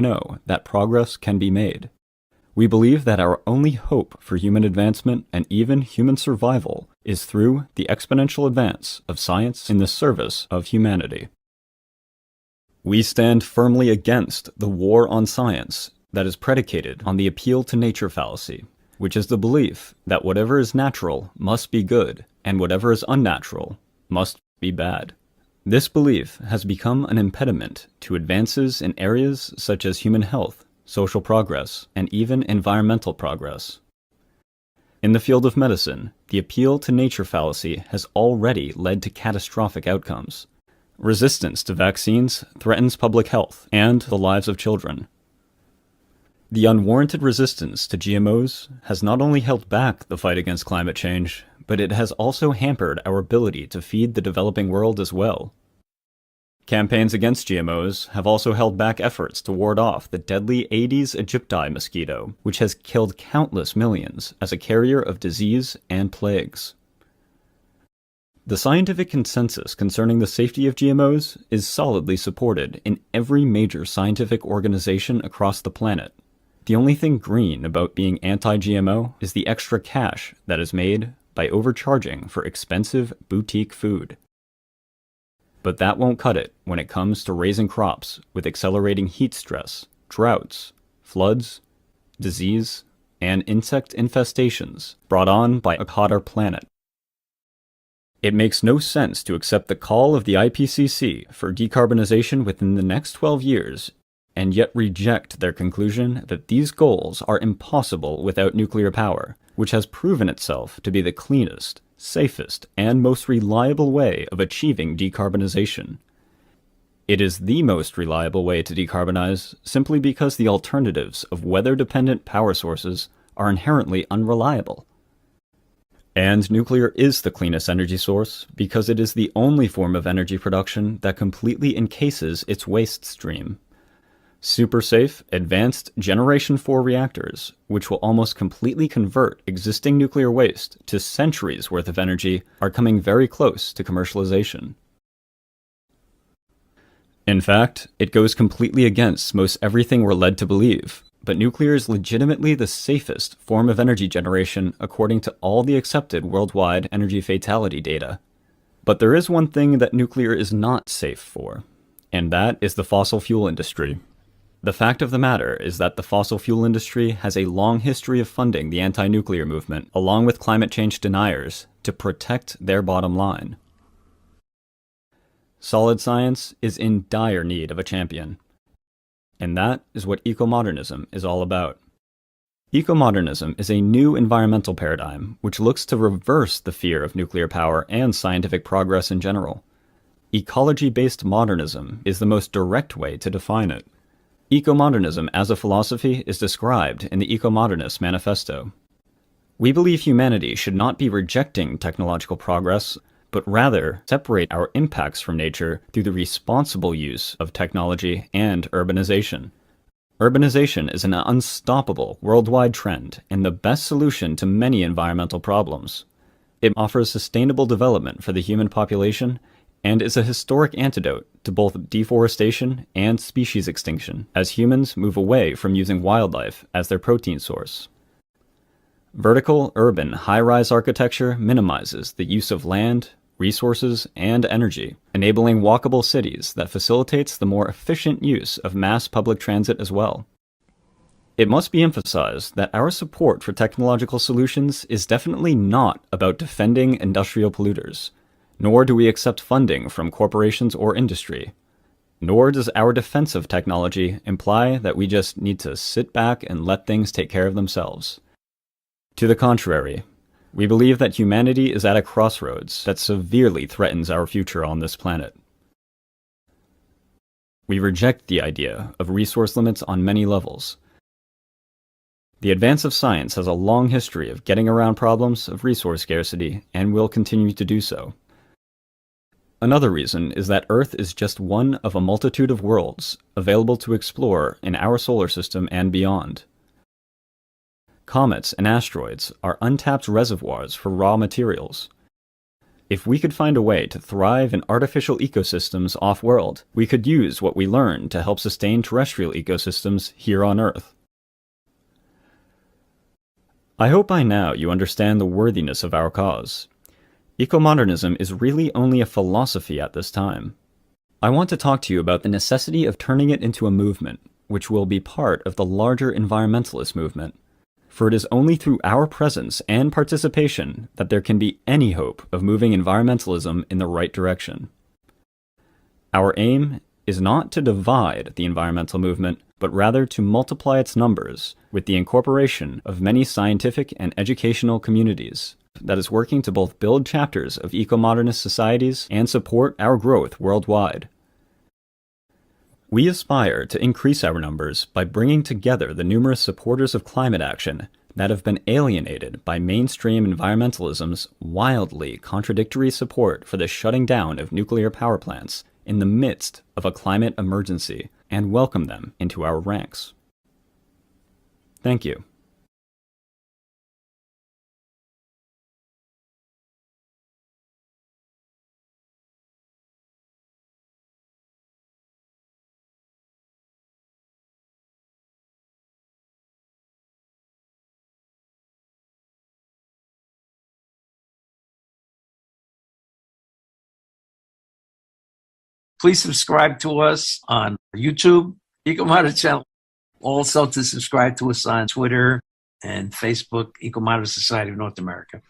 know that progress can be made. We believe that our only hope for human advancement and even human survival is through the exponential advance of science in the service of humanity. We stand firmly against the war on science that is predicated on the appeal to nature fallacy, which is the belief that whatever is natural must be good and whatever is unnatural must be bad. This belief has become an impediment to advances in areas such as human health, social progress, and even environmental progress. In the field of medicine, the appeal to nature fallacy has already led to catastrophic outcomes. Resistance to vaccines threatens public health and the lives of children. The unwarranted resistance to GMOs has not only held back the fight against climate change, but it has also hampered our ability to feed the developing world as well. Campaigns against GMOs have also held back efforts to ward off the deadly Aedes aegypti mosquito, which has killed countless millions as a carrier of disease and plagues. The scientific consensus concerning the safety of GMOs is solidly supported in every major scientific organization across the planet. The only thing green about being anti-GMO is the extra cash that is made by overcharging for expensive boutique food. But that won't cut it when it comes to raising crops with accelerating heat stress, droughts, floods, disease, and insect infestations brought on by a hotter planet. It makes no sense to accept the call of the IPCC for decarbonization within the next 12 years and yet reject their conclusion that these goals are impossible without nuclear power, which has proven itself to be the cleanest, safest, and most reliable way of achieving decarbonization. It is the most reliable way to decarbonize simply because the alternatives of weather-dependent power sources are inherently unreliable. And nuclear is the cleanest energy source because it is the only form of energy production that completely encases its waste stream. Super safe, advanced Generation 4 reactors, which will almost completely convert existing nuclear waste to centuries worth of energy, are coming very close to commercialization. In fact, it goes completely against most everything we're led to believe, but nuclear is legitimately the safest form of energy generation according to all the accepted worldwide energy fatality data. But there is one thing that nuclear is not safe for, and that is the fossil fuel industry. The fact of the matter is that the fossil fuel industry has a long history of funding the anti-nuclear movement, along with climate change deniers, to protect their bottom line. Solid science is in dire need of a champion. And that is what eco-modernism is all about. Eco-modernism is a new environmental paradigm which looks to reverse the fear of nuclear power and scientific progress in general. Ecology-based modernism is the most direct way to define it. Eco-modernism as a philosophy is described in the Eco-Modernist Manifesto. We believe humanity should not be rejecting technological progress, but rather separate our impacts from nature through the responsible use of technology and urbanization. Urbanization is an unstoppable worldwide trend and the best solution to many environmental problems. It offers sustainable development for the human population and is a historic antidote to both deforestation and species extinction, as humans move away from using wildlife as their protein source. Vertical, urban, high-rise architecture minimizes the use of land, resources, and energy, enabling walkable cities that facilitates the more efficient use of mass public transit as well. It must be emphasized that our support for technological solutions is definitely not about defending industrial polluters, nor do we accept funding from corporations or industry. Nor does our defense of technology imply that we just need to sit back and let things take care of themselves. To the contrary, we believe that humanity is at a crossroads that severely threatens our future on this planet. We reject the idea of resource limits on many levels. The advance of science has a long history of getting around problems of resource scarcity and will continue to do so. Another reason is that Earth is just one of a multitude of worlds available to explore in our solar system and beyond. Comets and asteroids are untapped reservoirs for raw materials. If we could find a way to thrive in artificial ecosystems off-world, we could use what we learned to help sustain terrestrial ecosystems here on Earth. I hope by now you understand the worthiness of our cause. Ecomodernism is really only a philosophy at this time. I want to talk to you about the necessity of turning it into a movement, which will be part of the larger environmentalist movement. For it is only through our presence and participation that there can be any hope of moving environmentalism in the right direction. Our aim is not to divide the environmental movement, but rather to multiply its numbers with the incorporation of many scientific and educational communities that is working to both build chapters of eco-modernist societies and support our growth worldwide. We aspire to increase our numbers by bringing together the numerous supporters of climate action that have been alienated by mainstream environmentalism's wildly contradictory support for the shutting down of nuclear power plants in the midst of a climate emergency, and welcome them into our ranks. Thank you. Please subscribe to us on YouTube, EcoModern channel. Also to subscribe to us on Twitter and Facebook, EcoModern Society of North America.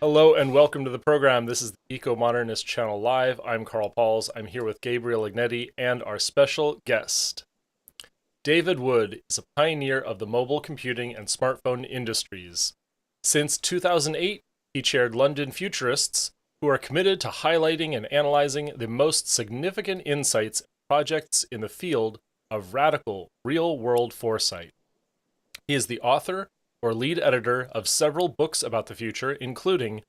Hello and welcome to the program. This is the Eco-Modernist Channel Live. I'm Carl Pauls. I'm here with Gabriel Ignetti and our special guest. David Wood is a pioneer of the mobile computing and smartphone industries. Since 2008, he chaired London Futurists, who are committed to highlighting and analyzing the most significant insights and projects in the field of radical real-world foresight. He is the author or lead editor of several books about the future, including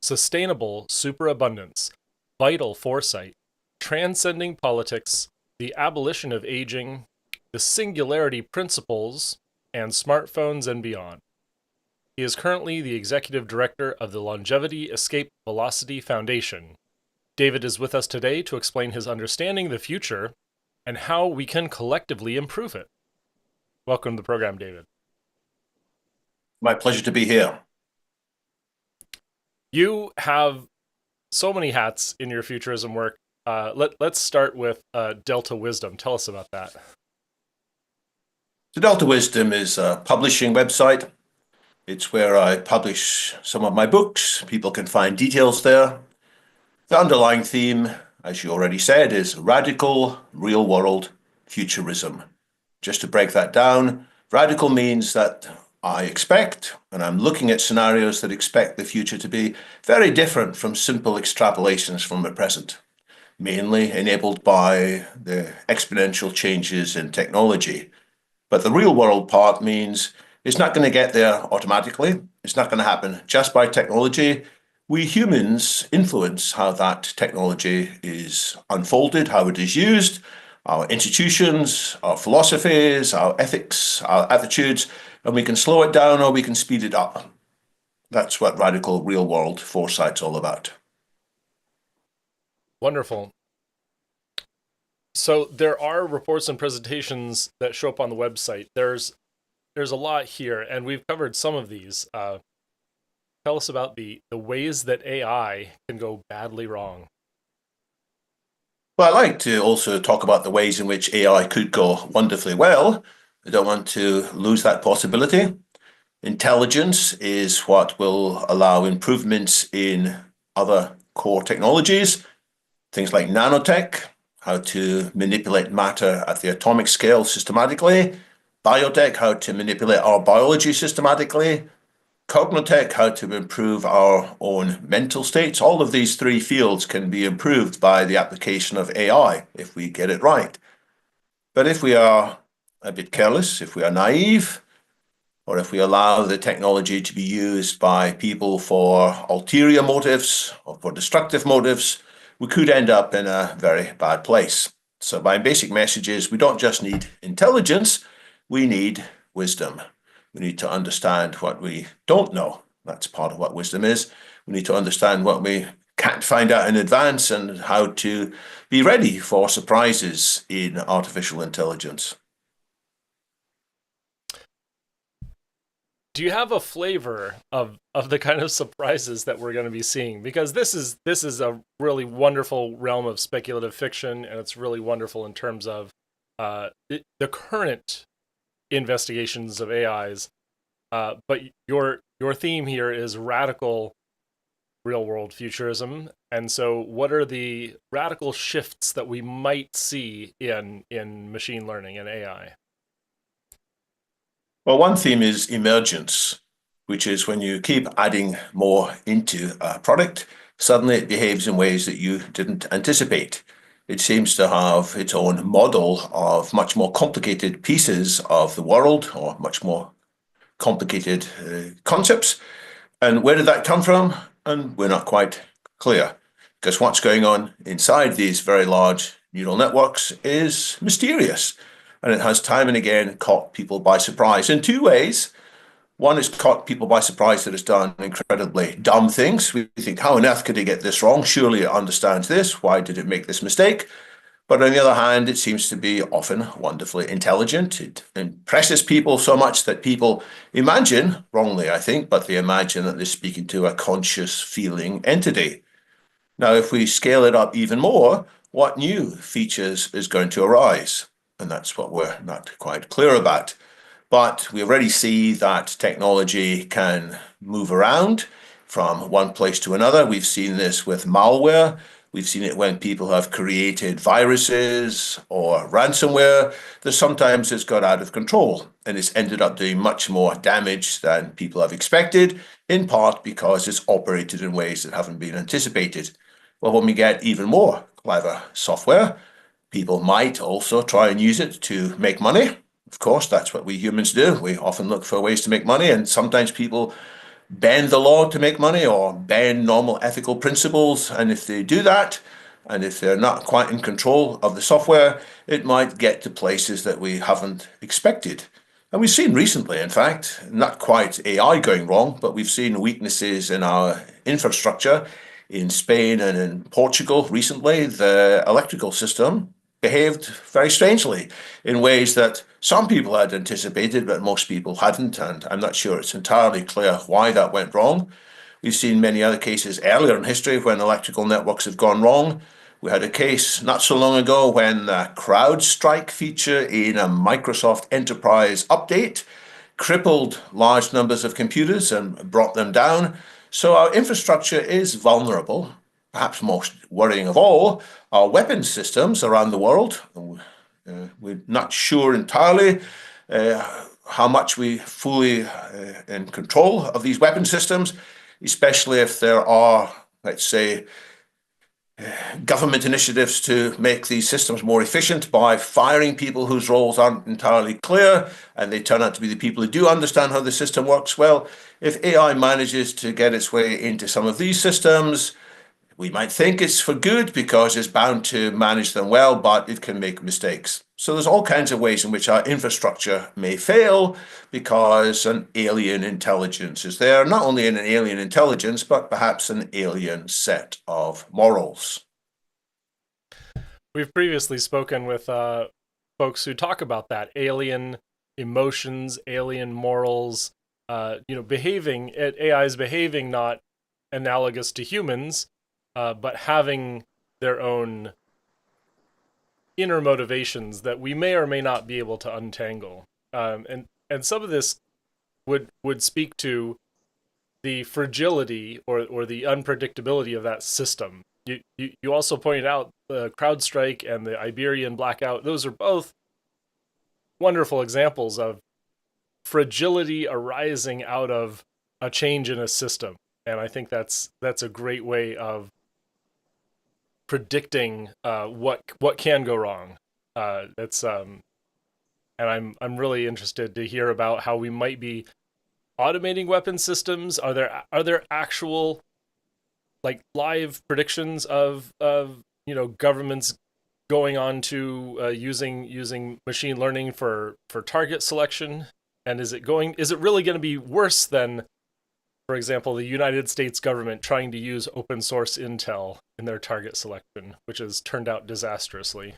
Sustainable Superabundance, Vital Foresight, Transcending Politics, The Abolition of Aging, The Singularity Principles, and Smartphones and Beyond. He is currently the executive director of the Longevity Escape Velocity Foundation. David is with us today to explain his understanding of the future and how we can collectively improve it. Welcome to the program, David. My pleasure to be here. You have so many hats in your futurism work. Let's start with Delta Wisdom. Tell us about that. So Delta Wisdom is a publishing website. It's where I publish some of my books. People can find details there. The underlying theme, as you already said, is radical real-world futurism. Just to break that down, radical means that I expect, and I'm looking at scenarios that expect the future to be very different from simple extrapolations from the present, mainly enabled by the exponential changes in technology. But the real world part means it's not going to get there automatically. It's not going to happen just by technology. We humans influence how that technology is unfolded, how it is used, our institutions, our philosophies, our ethics, our attitudes, and we can slow it down or we can speed it up. That's what radical real-world foresight's all about. Wonderful. So there are reports and presentations that show up on the website. There's a lot here, and we've covered some of these. Tell us about the ways that AI can go badly wrong. Well, I'd like to also talk about the ways in which AI could go wonderfully well. I don't want to lose that possibility. Intelligence is what will allow improvements in other core technologies, things like nanotech, how to manipulate matter at the atomic scale systematically, biotech, how to manipulate our biology systematically, cognitech, how to improve our own mental states. All of these three fields can be improved by the application of AI if we get it right. But if we are a bit careless, if we are naive, or if we allow the technology to be used by people for ulterior motives or for destructive motives, we could end up in a very bad place. So my basic message is we don't just need intelligence, we need wisdom. We need to understand what we don't know. That's part of what wisdom is. We need to understand what we can't find out in advance and how to be ready for surprises in artificial intelligence. Do you have a flavor of the kind of surprises that we're going to be seeing? Because this is a really wonderful realm of speculative fiction, and it's really wonderful in terms of the current investigations of AIs. But your theme here is radical real-world futurism, and so what are the radical shifts that we might see in machine learning and AI? Well, one theme is emergence, which is when you keep adding more into a product, suddenly it behaves in ways that you didn't anticipate. It seems to have its own model of much more complicated pieces of the world or much more complicated concepts. And where did that come from? And we're not quite clear, because what's going on inside these very large neural networks is mysterious. And it has time and again caught people by surprise in two ways. One is caught people by surprise that it's done incredibly dumb things. We think, how on earth could it get this wrong? Surely it understands this. Why did it make this mistake? But on the other hand, it seems to be often wonderfully intelligent. It impresses people so much that people imagine, wrongly I think, but they imagine that they're speaking to a conscious feeling entity. Now, if we scale it up even more, what new features is going to arise? And that's what we're not quite clear about. But we already see that technology can move around from one place to another. We've seen this with malware. We've seen it when people have created viruses or ransomware, that sometimes it's got out of control and it's ended up doing much more damage than people have expected, in part because it's operated in ways that haven't been anticipated. Well, when we get even more clever software, people might also try and use it to make money. Of course, that's what we humans do. We often look for ways to make money, and sometimes people bend the law to make money or bend normal ethical principles. And if they do that, and if they're not quite in control of the software, it might get to places that we haven't expected. And we've seen recently, in fact, not quite AI going wrong, but we've seen weaknesses in our infrastructure In Spain and in Portugal recently, the electrical system behaved very strangely in ways that some people had anticipated, but most people hadn't. And I'm not sure it's entirely clear why that went wrong. We've seen many other cases earlier in history when electrical networks have gone wrong. We had a case not so long ago when the CrowdStrike feature in a Microsoft Enterprise update crippled large numbers of computers and brought them down. So our infrastructure is vulnerable. Perhaps most worrying of all, our weapons systems around the world. We're not sure entirely how much we fully in control of these weapon systems, especially if there are, let's say, government initiatives to make these systems more efficient by firing people whose roles aren't entirely clear, and they turn out to be the people who do understand how the system works. Well, if AI manages to get its way into some of these systems, we might think it's for good because it's bound to manage them well, but it can make mistakes. So there's all kinds of ways in which our infrastructure may fail because an alien intelligence is there, not only an alien intelligence, but perhaps an alien set of morals. We've previously spoken with folks who talk about that alien emotions, alien morals, behaving, AI is behaving not analogous to humans, but having their own inner motivations that we may or may not be able to untangle. And some of this would speak to the fragility or the unpredictability of that system. You also pointed out the CrowdStrike and the Iberian blackout. Those are both wonderful examples of fragility arising out of a change in a system. And I think that's a great way of predicting what can go wrong. And I'm really interested to hear about how we might be automating weapon systems. Are there actual like live predictions of governments going on to using machine learning for target selection? And is it really going to be worse than, for example, the United States government trying to use open source intel in their target selection, which has turned out disastrously?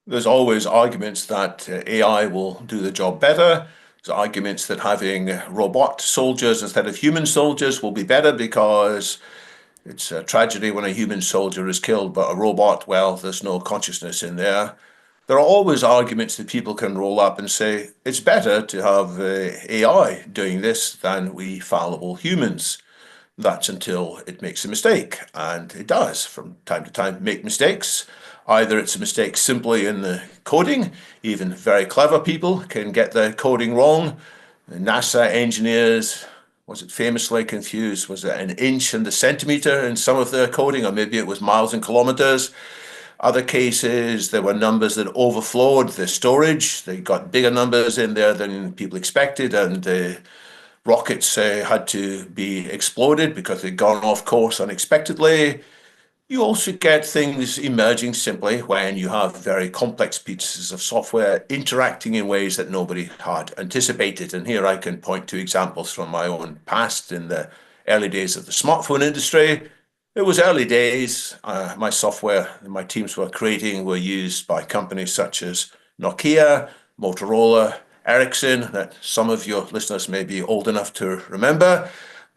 There's always arguments that AI will do the job better. There's arguments that having robot soldiers instead of human soldiers will be better because it's a tragedy when a human soldier is killed, but a robot, well, there's no consciousness in there. There are always arguments that people can roll up and say it's better to have AI doing this than we fallible humans. That's until it makes a mistake, and it does from time to time make mistakes. Either it's a mistake simply in the coding, even very clever people can get the coding wrong. The NASA engineers, was it famously confused? Was it an inch and a centimeter in some of their coding, or maybe it was miles and kilometers? Other cases, there were numbers that overflowed the storage. They got bigger numbers in there than people expected, and the rockets had to be exploded because they'd gone off course unexpectedly. You also get things emerging simply when you have very complex pieces of software interacting in ways that nobody had anticipated. And here I can point to examples from my own past in the early days of the smartphone industry. It was early days. My software and my teams were creating were used by companies such as Nokia, Motorola, Ericsson, that some of your listeners may be old enough to remember.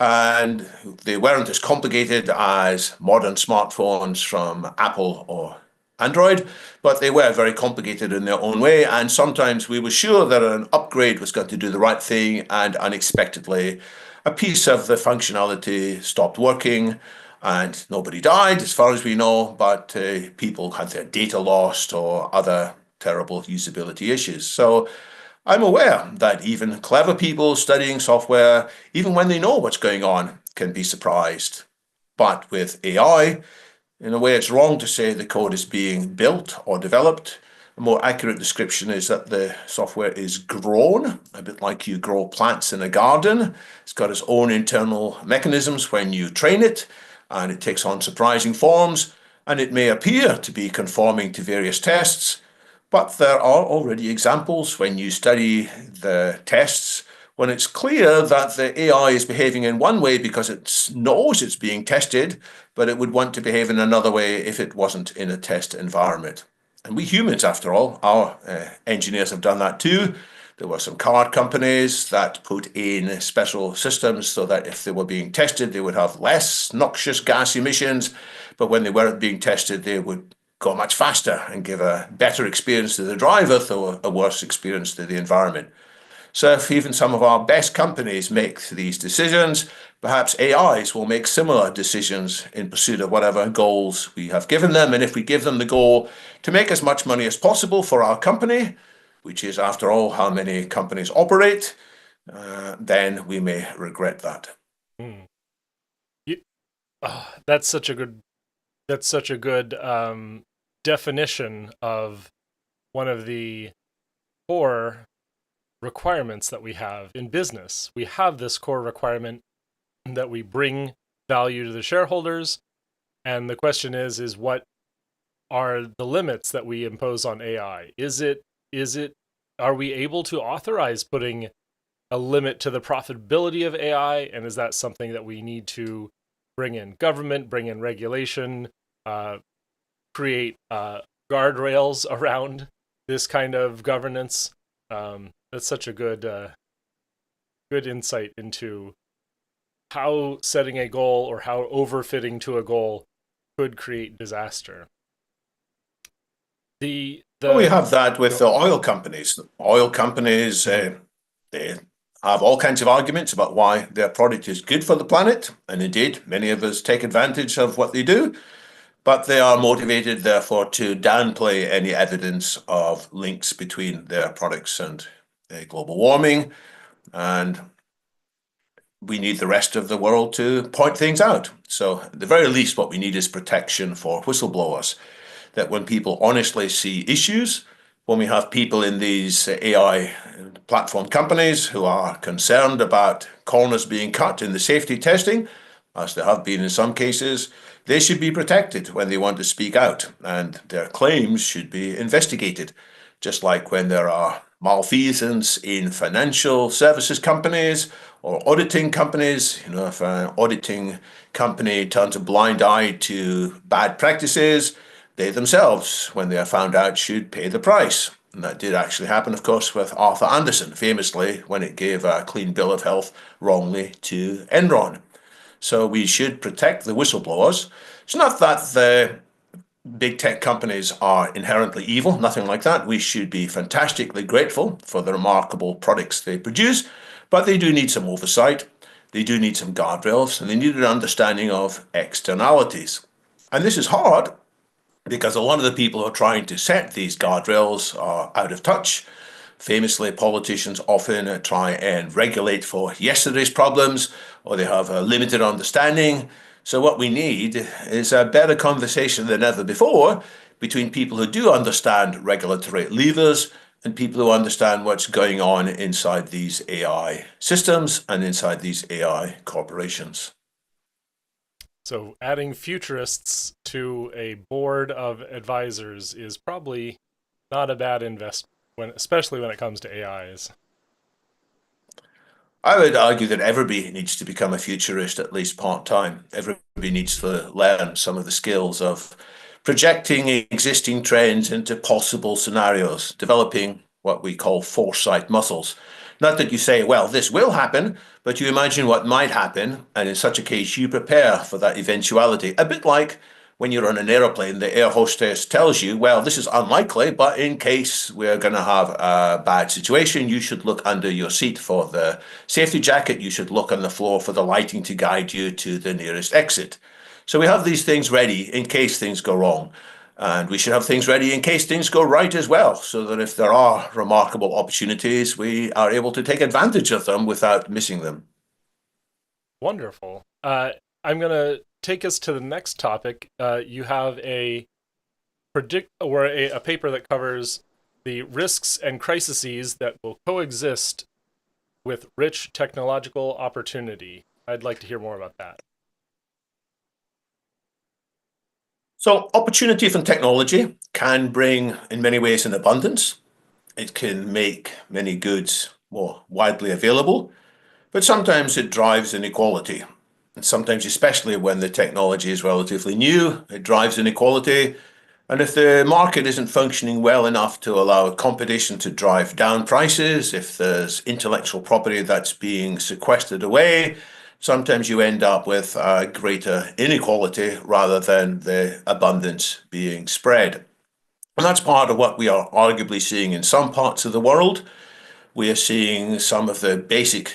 And they weren't as complicated as modern smartphones from Apple or Android, but they were very complicated in their own way. And sometimes we were sure that an upgrade was going to do the right thing, and unexpectedly, a piece of the functionality stopped working. And nobody died, as far as we know, but people had their data lost or other terrible usability issues. So I'm aware that even clever people studying software, even when they know what's going on, can be surprised. But with AI, in a way, it's wrong to say the code is being built or developed. A more accurate description is that the software is grown, a bit like you grow plants in a garden. It's got its own internal mechanisms when you train it, and it takes on surprising forms, and it may appear to be conforming to various tests, but there are already examples when you study the tests when it's clear that the AI is behaving in one way because it knows it's being tested, but it would want to behave in another way if it wasn't in a test environment. And we humans, after all, our engineers have done that too. There were some car companies that put in special systems so that if they were being tested, they would have less noxious gas emissions. But when they weren't being tested, they would go much faster and give a better experience to the driver, though a worse experience to the environment. So if even some of our best companies make these decisions, perhaps AIs will make similar decisions in pursuit of whatever goals we have given them. And if we give them the goal to make as much money as possible for our company, which is, after all, how many companies operate, then we may regret that. Mm. That's such a good definition of one of the core requirements that we have in business. We have this core requirement that we bring value to the shareholders, and the question is what are the limits that we impose on AI? Are we able to authorize putting a limit to the profitability of AI, and is that something that we need to bring in government, bring in regulation, create guardrails around this kind of governance? That's such a good insight into how setting a goal or how overfitting to a goal could create disaster. We have that with the oil companies. Oil companies, they have all kinds of arguments about why their product is good for the planet, and indeed, many of us take advantage of what they do. But they are motivated, therefore, to downplay any evidence of links between their products and global warming. And we need the rest of the world to point things out. So at the very least, what we need is protection for whistleblowers, that when people honestly see issues, when we have people in these AI platform companies who are concerned about corners being cut in the safety testing, as there have been in some cases, they should be protected when they want to speak out, and their claims should be investigated. Just like when there are malfeasance in financial services companies or auditing companies, if an auditing company turns a blind eye to bad practices, they themselves, when they are found out, should pay the price. And that did actually happen, of course, with Arthur Andersen, famously, when it gave a clean bill of health wrongly to Enron. So we should protect the whistleblowers. It's not that the big tech companies are inherently evil, nothing like that. We should be fantastically grateful for the remarkable products they produce, but they do need some oversight. They do need some guardrails, and they need an understanding of externalities. And this is hard because a lot of the people who are trying to set these guardrails are out of touch. Famously, politicians often try and regulate for yesterday's problems, or they have a limited understanding. So what we need is a better conversation than ever before between people who do understand regulatory levers and people who understand what's going on inside these AI systems and inside these AI corporations. So adding futurists to a board of advisors is probably not a bad investment, especially when it comes to AIs. I would argue that everybody needs to become a futurist, at least part-time. Everybody needs to learn some of the skills of projecting existing trends into possible scenarios, developing what we call foresight muscles. Not that you say, well, this will happen, but you imagine what might happen, and in such a case, you prepare for that eventuality. A bit like when you're on an airplane, the air hostess tells you, well, this is unlikely, but in case we're going to have a bad situation, you should look under your seat for the safety jacket. You should look on the floor for the lighting to guide you to the nearest exit. So we have these things ready in case things go wrong. And we should have things ready in case things go right as well, so that if there are remarkable opportunities, we are able to take advantage of them without missing them. Wonderful. I'm going to take us to the next topic. You have a paper that covers the risks and crises that will coexist with rich technological opportunity. I'd like to hear more about that. So opportunity from technology can bring, in many ways, an abundance. It can make many goods more widely available, but sometimes it drives inequality. And sometimes, especially when the technology is relatively new, it drives inequality. And if the market isn't functioning well enough to allow competition to drive down prices, if there's intellectual property that's being sequestered away, sometimes you end up with greater inequality rather than the abundance being spread. And that's part of what we are arguably seeing in some parts of the world. We are seeing some of the basic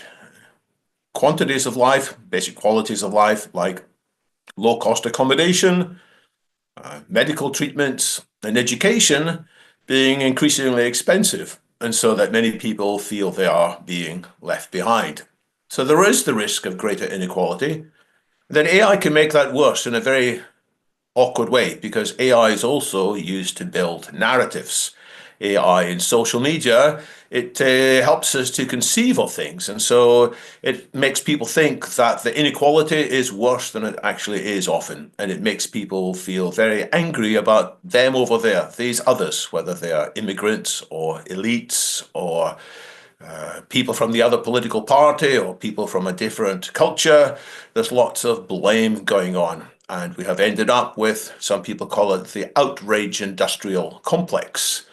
quantities of life, basic qualities of life, like low cost accommodation, medical treatments, and education being increasingly expensive, and so that many people feel they are being left behind. So there is the risk of greater inequality. Then AI can make that worse in a very awkward way, because AI is also used to build narratives. AI in social media, it helps us to conceive of things. And so it makes people think that the inequality is worse than it actually is often. And it makes people feel very angry about them over there, these others, whether they are immigrants or elites or people from the other political party or people from a different culture. There's lots of blame going on. And we have ended up with, some people call it the outrage industrial complex,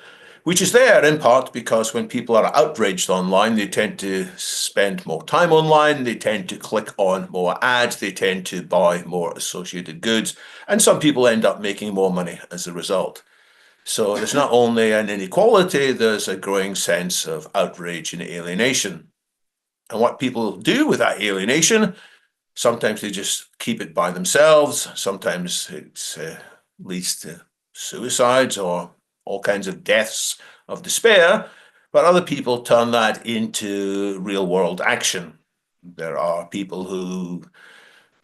which is there in part because when people are outraged online, they tend to spend more time online, they tend to click on more ads, they tend to buy more associated goods, and some people end up making more money as a result. So there's not only an inequality, there's a growing sense of outrage and alienation. And what people do with that alienation, sometimes they just keep it by themselves, sometimes it leads to suicides or all kinds of deaths of despair, but other people turn that into real world action. There are people who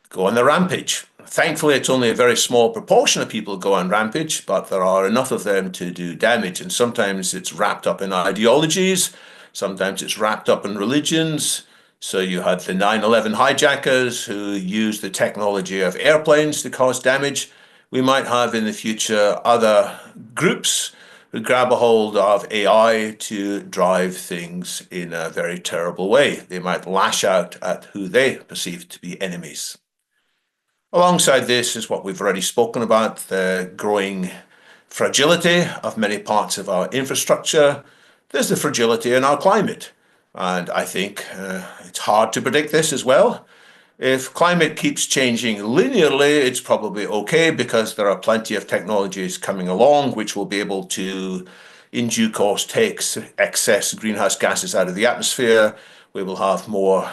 go on the rampage. Thankfully, it's only a very small proportion of people go on rampage, but there are enough of them to do damage. And sometimes it's wrapped up in ideologies, sometimes it's wrapped up in religions. So you had the 9/11 hijackers who used the technology of airplanes to cause damage. We might have in the future other groups who grab a hold of AI to drive things in a very terrible way. They might lash out at who they perceive to be enemies. Alongside this is what we've already spoken about, the growing fragility of many parts of our infrastructure. There's the fragility in our climate. And I think it's hard to predict this as well. If climate keeps changing linearly, it's probably okay because there are plenty of technologies coming along which will be able to, in due course, take excess greenhouse gases out of the atmosphere. We will have more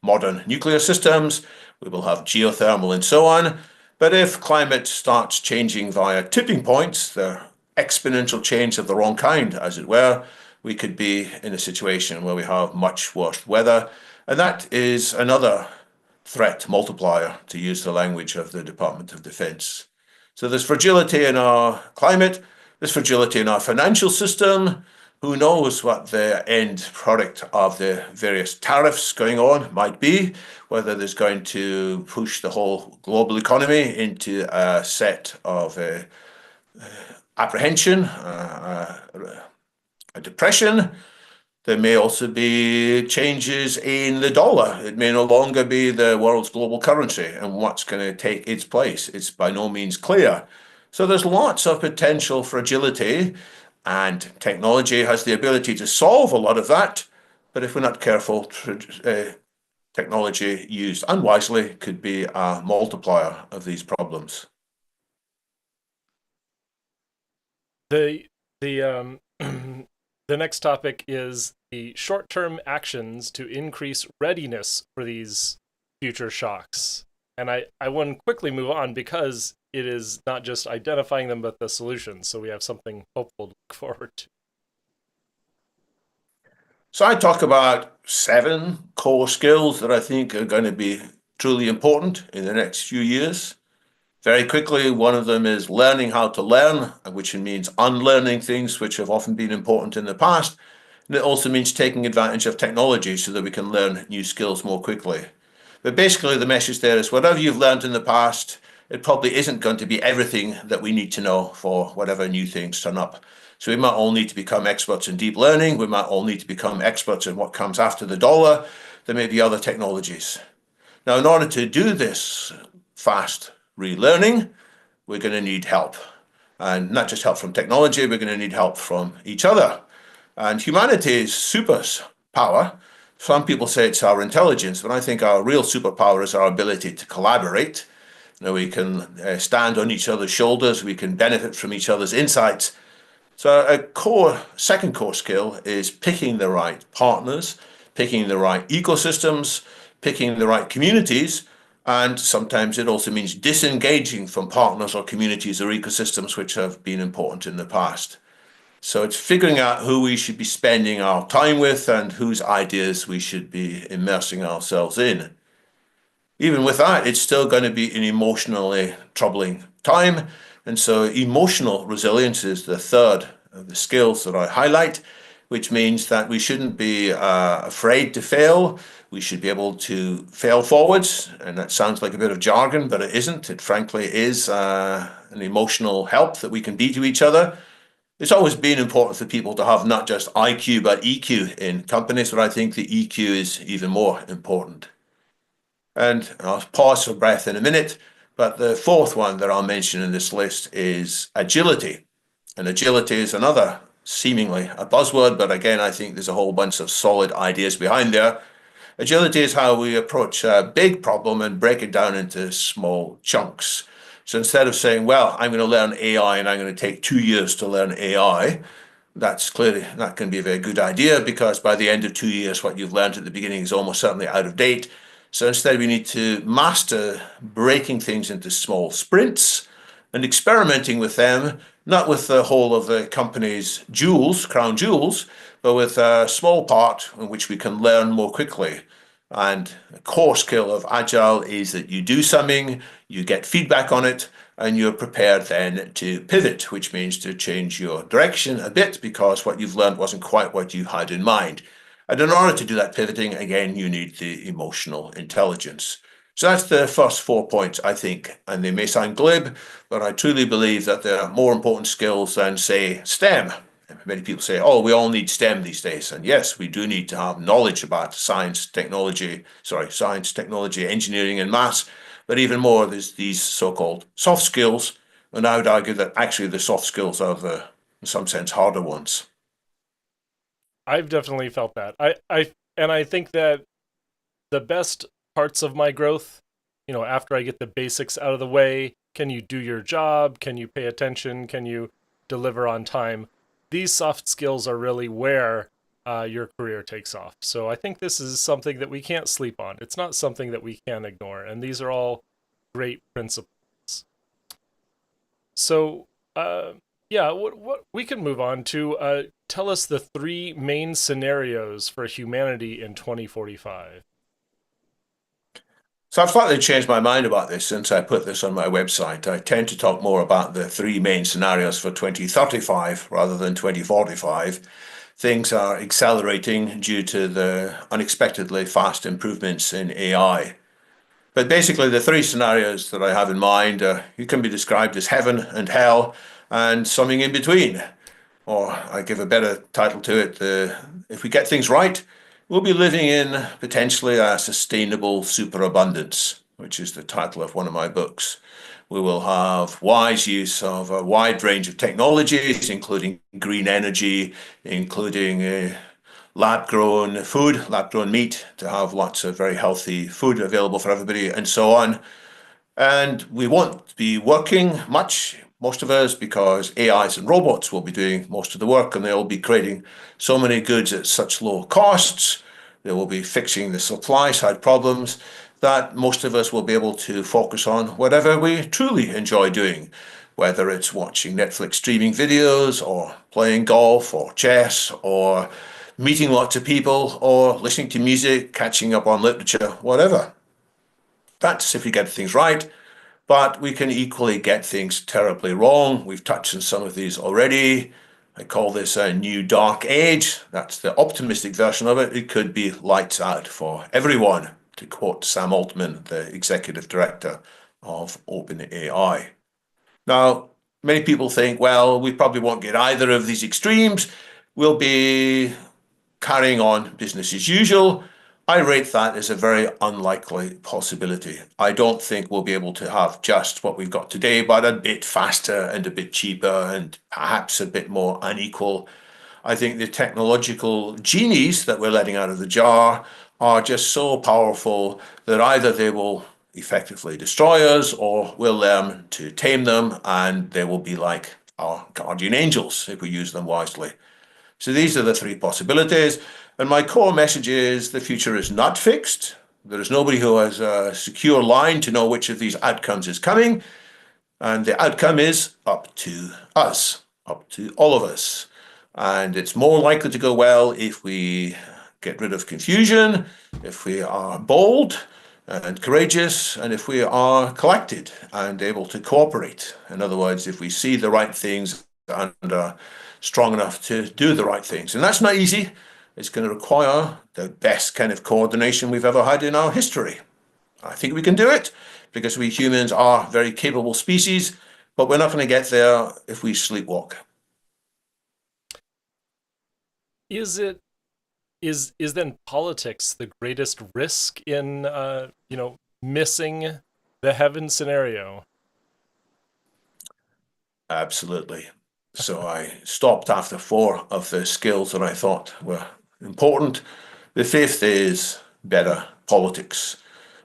modern nuclear systems, we will have geothermal and so on. But if climate starts changing via tipping points, the exponential change of the wrong kind, as it were, we could be in a situation where we have much worse weather. And that is another threat multiplier, to use the language of the Department of Defense. So there's fragility in our climate, there's fragility in our financial system. Who knows what the end product of the various tariffs going on might be, whether there's going to push the whole global economy into a set of apprehension, a depression. There may also be changes in the dollar. It may no longer be the world's global currency, and what's going to take its place. It's by no means clear. So there's lots of potential fragility, and technology has the ability to solve a lot of that. But if we're not careful, technology used unwisely could be a multiplier of these problems. The the next topic is the short-term actions to increase readiness for these future shocks. And I want to quickly move on because it is not just identifying them, but the solutions. So we have something hopeful to look forward to. So I talk about 7 core skills that I think are going to be truly important in the next few years. Very quickly, one of them is learning how to learn, which means unlearning things which have often been important in the past. And it also means taking advantage of technology so that we can learn new skills more quickly. But basically, the message there is whatever you've learned in the past, it probably isn't going to be everything that we need to know for whatever new things turn up. So we might all need to become experts in deep learning. We might all need to become experts in what comes after the dollar. There may be other technologies. Now, in order to do this fast relearning, we're going to need help. And not just help from technology, we're going to need help from each other. And humanity's superpower, some people say it's our intelligence, but I think our real superpower is our ability to collaborate. We can stand on each other's shoulders, we can benefit from each other's insights. So second core skill is picking the right partners, picking the right ecosystems, picking the right communities, and sometimes it also means disengaging from partners or communities or ecosystems which have been important in the past. So it's figuring out who we should be spending our time with and whose ideas we should be immersing ourselves in. Even with that, it's still going to be an emotionally troubling time. And so emotional resilience is the third of the skills that I highlight, which means that we shouldn't be afraid to fail. We should be able to fail forwards. And that sounds like a bit of jargon, but it isn't. It frankly is an emotional help that we can be to each other. It's always been important for people to have not just IQ, but EQ in companies, but I think the EQ is even more important. And I'll pause for breath in a minute, but the fourth one that I'll mention in this list is agility. And agility is another seemingly a buzzword, but again, I think there's a whole bunch of solid ideas behind there. Agility is how we approach a big problem and break it down into small chunks. So instead of saying, well, I'm going to learn AI and I'm going to take 2 years to learn AI, that's clearly not going to be a very good idea, because by the end of 2 years, what you've learned at the beginning is almost certainly out of date. So instead, we need to master breaking things into small sprints and experimenting with them, not with the whole of the company's jewels, crown jewels, but with a small part in which we can learn more quickly. And a core skill of Agile is that you do something, you get feedback on it, and you're prepared then to pivot, which means to change your direction a bit because what you've learned wasn't quite what you had in mind. And in order to do that pivoting, again, you need the emotional intelligence. So that's the first 4 points, I think, and they may sound glib, but I truly believe that there are more important skills than, say, STEM. Many people say, oh, we all need STEM these days. And yes, we do need to have knowledge about science, technology, engineering, and maths. But even more, there's these so-called soft skills. And I would argue that actually the soft skills are the, in some sense, harder ones. I've definitely felt that. I think that the best parts of my growth, after I get the basics out of the way, can you do your job? Can you pay attention? Can you deliver on time? These soft skills are really where your career takes off. So I think this is something that we can't sleep on. It's not something that we can ignore. And these are all great principles. So, yeah, what we can move on to tell us the 3 main scenarios for humanity in 2045. So I've slightly changed my mind about this since I put this on my website. I tend to talk more about the 3 main scenarios for 2035 rather than 2045. Things are accelerating due to the unexpectedly fast improvements in AI. But basically, the 3 scenarios that I have in mind, you can be described as heaven and hell and something in between. Or I give a better title to it, if we get things right, we'll be living in potentially a sustainable superabundance, which is the title of one of my books. We will have wise use of a wide range of technologies, including green energy, including lab-grown food, lab-grown meat, to have lots of very healthy food available for everybody, and so on. And we won't be working much, most of us, because AIs and robots will be doing most of the work, and they'll be creating so many goods at such low costs. They will be fixing the supply side problems that most of us will be able to focus on whatever we truly enjoy doing, whether it's watching Netflix streaming videos or playing golf or chess or meeting lots of people or listening to music, catching up on literature, whatever. That's if we get things right, but we can equally get things terribly wrong. We've touched on some of these already. I call this a new dark age. That's the optimistic version of it. It could be lights out for everyone, to quote Sam Altman, the executive director of OpenAI. Now, Many people think, well, we probably won't get either of these extremes. We'll be carrying on business as usual. I rate that as a very unlikely possibility. I don't think we'll be able to have just what we've got today, but a bit faster and a bit cheaper and perhaps a bit more unequal. I think the technological genies that we're letting out of the jar are just so powerful that either they will effectively destroy us or we'll learn to tame them and they will be like our guardian angels if we use them wisely. So these are the three possibilities. And my core message is the future is not fixed. There is nobody who has a secure line to know which of these outcomes is coming. And the outcome is up to us, up to all of us. And it's more likely to go well if we get rid of confusion, if we are bold and courageous, and if we are collected and able to cooperate. In other words, if we see the right things and are strong enough to do the right things. And that's not easy. It's going to require the best kind of coordination we've ever had in our history. I think we can do it because we humans are a very capable species, but we're not going to get there if we sleepwalk. Is then politics the greatest risk in missing the heaven scenario? Absolutely. So I stopped after 4 of the skills that I thought were important. The 5th is better politics.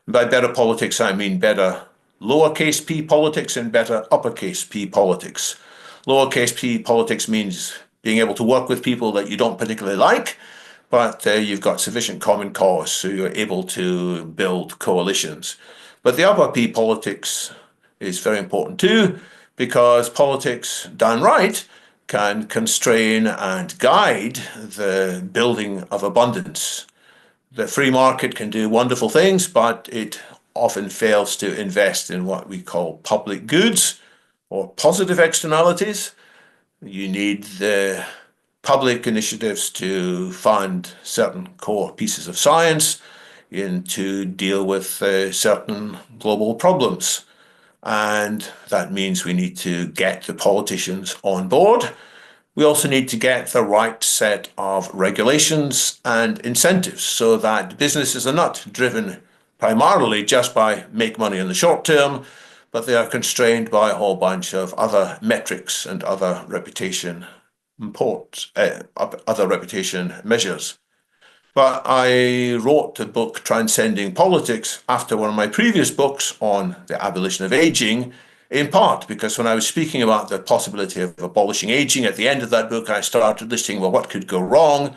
By better politics, I mean better lowercase p politics and better uppercase p politics. Lowercase p politics means being able to work with people that you don't particularly like, but you've got sufficient common cause, so you're able to build coalitions. But the upper p politics is very important too, because politics done right can constrain and guide the building of abundance. The free market can do wonderful things, but it often fails to invest in what we call public goods or positive externalities. You need the public initiatives to fund certain core pieces of science and to deal with certain global problems. And that means we need to get the politicians on board. We also need to get the right set of regulations and incentives so that businesses are not driven primarily just by make money in the short term, but they are constrained by a whole bunch of other metrics and other reputation measures. But I wrote the book Transcending Politics after one of my previous books on the abolition of aging, in part because when I was speaking about the possibility of abolishing aging, at the end of that book, I started listing, well, what could go wrong?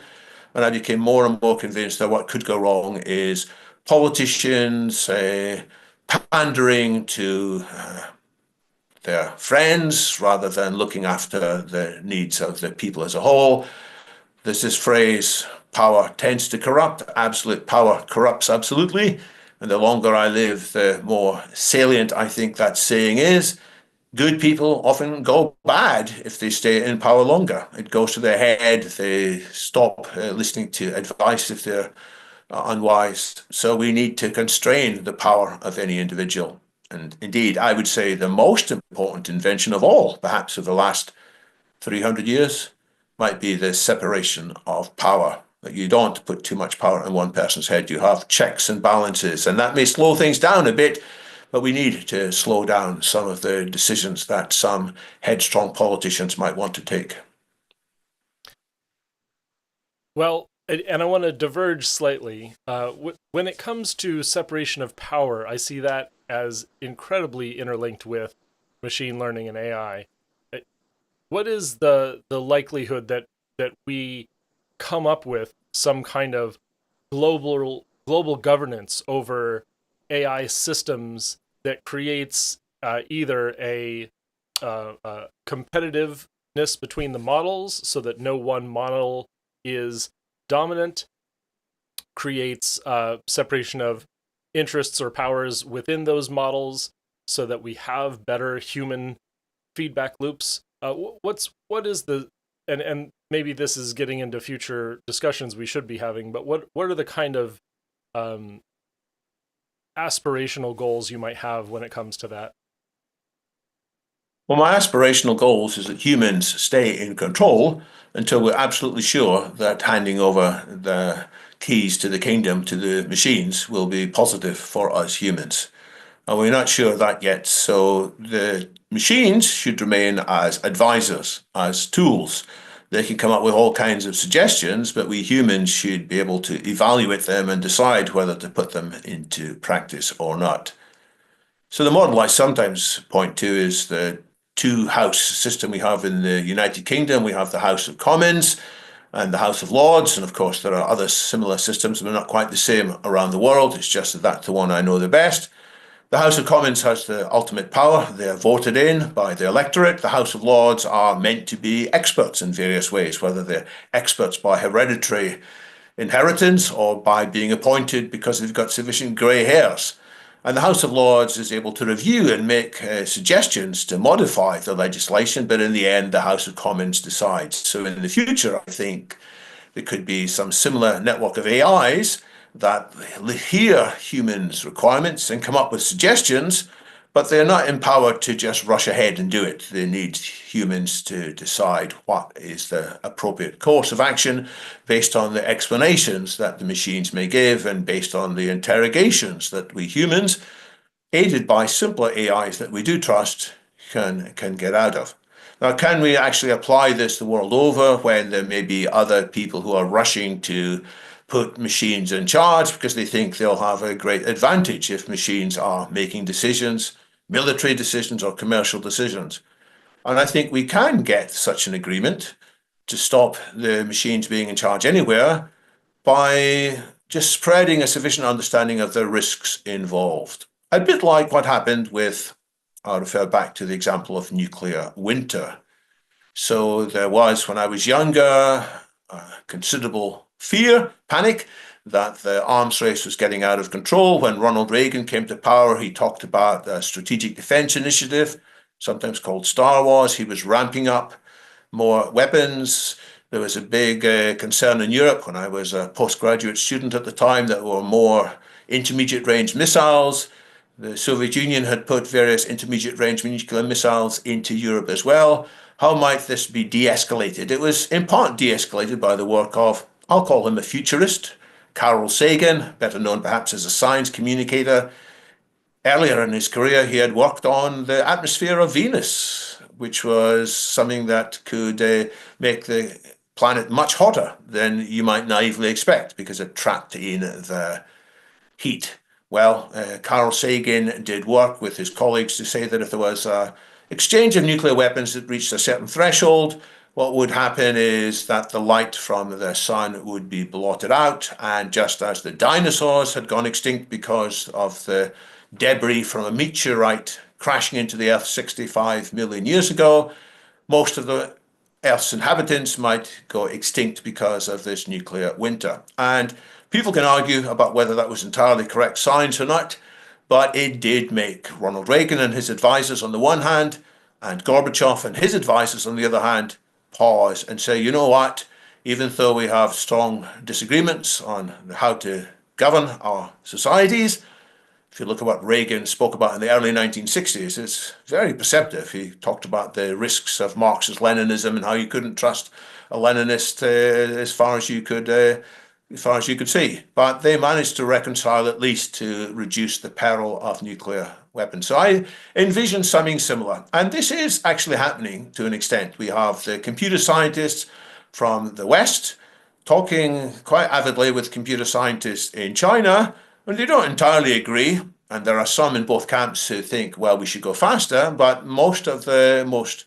And I became more and more convinced that what could go wrong is politicians pandering to their friends rather than looking after the needs of the people as a whole. There's this phrase, power tends to corrupt. Absolute power corrupts absolutely. And the longer I live, the more salient I think that saying is. Good people often go bad if they stay in power longer. It goes to their head. They stop listening to advice if they're unwise. So we need to constrain the power of any individual. And indeed, I would say the most important invention of all, perhaps of the last 300 years, might be the separation of power. That you don't put too much power in one person's head. You have checks and balances, and that may slow things down a bit, but we need to slow down some of the decisions that some headstrong politicians might want to take. Well, and I want to diverge slightly. When it comes to separation of power, I see that as incredibly interlinked with machine learning and AI. What is the likelihood that we come up with some kind of global governance over AI systems that creates either a competitiveness between the models so that no one model is dominant, creates separation of interests or powers within those models so that we have better human feedback loops. What is the and maybe this is getting into future discussions we should be having, but what are the kind of aspirational goals you might have when it comes to that? Well, my aspirational goals is that humans stay in control until we're absolutely sure that handing over the keys to the kingdom to the machines will be positive for us humans. And we're not sure of that yet. So the machines should remain as advisors, as tools. They can come up with all kinds of suggestions, but we humans should be able to evaluate them and decide whether to put them into practice or not. So the model I sometimes point to is the two-house system we have in the United Kingdom. We have the House of Commons and the House of Lords, and of course there are other similar systems, but they're not quite the same around the world. It's just that that's the one I know the best. The House of Commons has the ultimate power. They are voted in by the electorate. The House of Lords are meant to be experts in various ways, whether they're experts by hereditary inheritance or by being appointed because they've got sufficient grey hairs. And the House of Lords is able to review and make suggestions to modify the legislation, but in the end, the House of Commons decides. So in the future, I think there could be some similar network of AIs that hear humans' requirements and come up with suggestions, but they're not empowered to just rush ahead and do it. They need humans to decide what is the appropriate course of action based on the explanations that the machines may give and based on the interrogations that we humans, aided by simpler AIs that we do trust, can get out of. Now, can we actually apply this the world over when there may be other people who are rushing to put machines in charge because they think they'll have a great advantage if machines are making decisions, military decisions or commercial decisions? And I think we can get such an agreement to stop the machines being in charge anywhere by just spreading a sufficient understanding of the risks involved. A bit like what happened with, I'll refer back to the example of nuclear winter. So there was, when I was younger, considerable fear, panic, that the arms race was getting out of control. When Ronald Reagan came to power, he talked about a strategic defense initiative, sometimes called Star Wars. He was ramping up more weapons. There was a big concern in Europe when I was a postgraduate student at the time that there were more intermediate range missiles. The Soviet Union had put various intermediate range nuclear missiles into Europe as well. How might this be de-escalated? It was in part de-escalated by the work of, I'll call him a futurist, Carl Sagan, better known perhaps as a science communicator. Earlier in his career, he had worked on the atmosphere of Venus, which was something that could make the planet much hotter than you might naively expect because it trapped in the heat. Well, Carl Sagan did work with his colleagues to say that if there was an exchange of nuclear weapons that reached a certain threshold, what would happen is that the light from the sun would be blotted out. And just as the dinosaurs had gone extinct because of the debris from a meteorite crashing into the Earth 65 million years ago, most of the Earth's inhabitants might go extinct because of this nuclear winter. And people can argue about whether that was entirely correct science or not, but it did make Ronald Reagan and his advisors on the one hand, and Gorbachev and his advisors on the other hand, pause and say, you know what, even though we have strong disagreements on how to govern our societies, if you look at what Reagan spoke about in the early 1960s, it's very perceptive. He talked about the risks of Marxist-Leninism and how you couldn't trust a Leninist as far as you could see. But they managed to reconcile at least to reduce the peril of nuclear weapons. So I envision something similar. And this is actually happening to an extent. We have the computer scientists from the West talking quite avidly with computer scientists in China, and they don't entirely agree. And there are some in both camps who think, well, we should go faster, but most of the most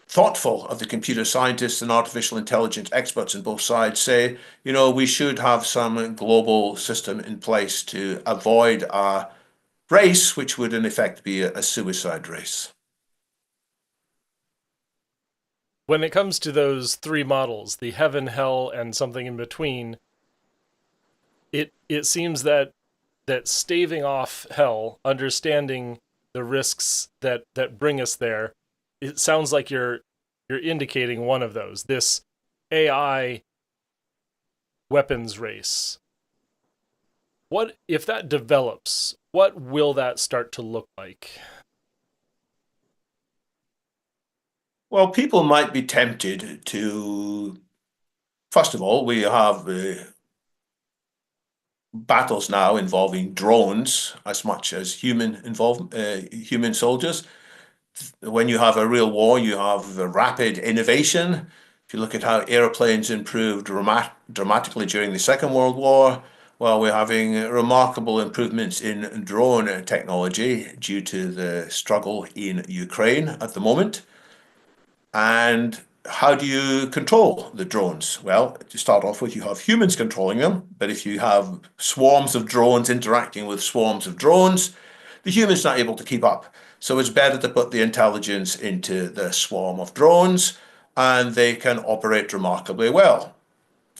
thoughtful of the computer scientists and artificial intelligence experts on both sides say, you know, we should have some global system in place to avoid a race, which would in effect be a suicide race. When it comes to those three models, the heaven, hell, and something in between, it seems that staving off hell, understanding the risks that bring us there, it sounds like you're indicating one of those, this AI weapons race. What if that develops? What will that start to look like? Well, people might be tempted to, first of all, we have battles now involving drones as much as human soldiers. When you have a real war, you have rapid innovation. If you look at how airplanes improved dramatically during the Second World War, well, we're having remarkable improvements in drone technology due to the struggle in Ukraine at the moment. And how do you control the drones? Well, to start off with, you have humans controlling them, but if you have swarms of drones interacting with swarms of drones, the human's not able to keep up. So it's better to put the intelligence into the swarm of drones, and they can operate remarkably well.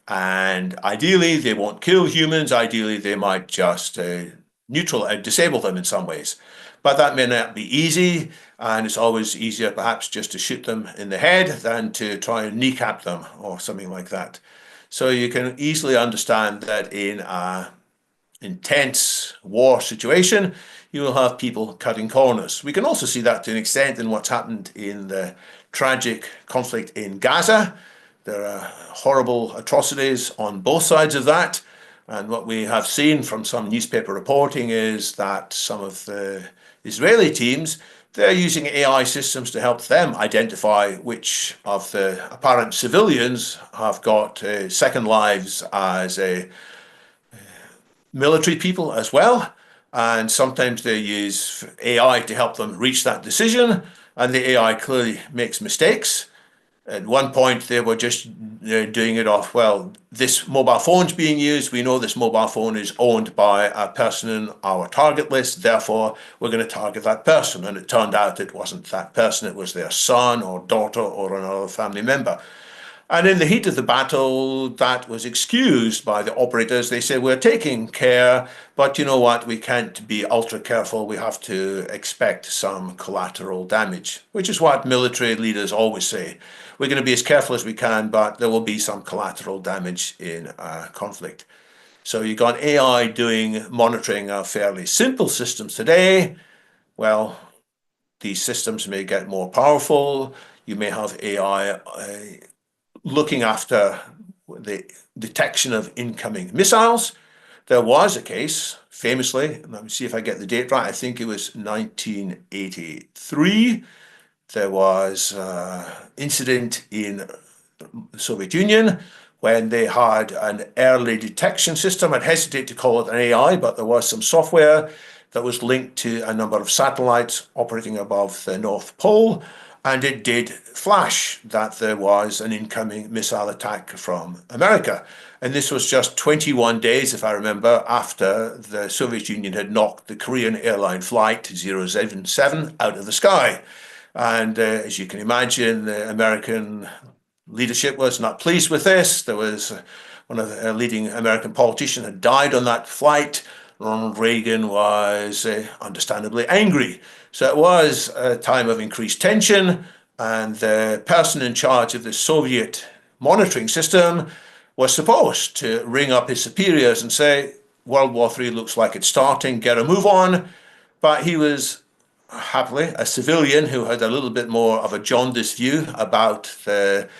And ideally, they won't kill humans. Ideally, they might just disable them in some ways. But that may not be easy, and it's always easier perhaps just to shoot them in the head than to try and kneecap them or something like that. So you can easily understand that in a intense war situation, you will have people cutting corners. We can also see that to an extent in what's happened in the tragic conflict in Gaza. There are horrible atrocities on both sides of that. And what we have seen from some newspaper reporting is that some of the Israeli teams, they're using AI systems to help them identify which of the apparent civilians have got second lives as military people as well. And sometimes they use AI to help them reach that decision. And the AI clearly makes mistakes. At one point, they were just doing it off, well, this mobile phone's being used. We know this mobile phone is owned by a person in our target list. Therefore, we're going to target that person. And it turned out it wasn't that person. It was their son or daughter or another family member. And in the heat of the battle, that was excused by the operators. They said, we're taking care, but you know what? We can't be ultra careful. We have to expect some collateral damage, which is what military leaders always say. We're going to be as careful as we can, but there will be some collateral damage in a conflict. So you got AI doing monitoring of fairly simple systems today. Well, these systems may get more powerful. You may have AI looking after the detection of incoming missiles. There was a case, famously, let me see if I get the date right, I think it was 1983. There was an incident in the Soviet Union when they had an early detection system. I'd hesitate to call it an AI, but there was some software that was linked to a number of satellites operating above the North Pole, and it did flash that there was an incoming missile attack from America. And this was just 21 days, if I remember, after the Soviet Union had knocked the Korean airline flight 077 out of the sky. And as you can imagine, the American leadership was not pleased with this. There was one of the leading American politicians had died on that flight. Ronald Reagan was understandably angry. So it was a time of increased tension, and the person in charge of the Soviet monitoring system was supposed to ring up his superiors and say, World War III looks like it's starting, get a move on. But he was happily a civilian who had a little bit more of a jaundiced view about the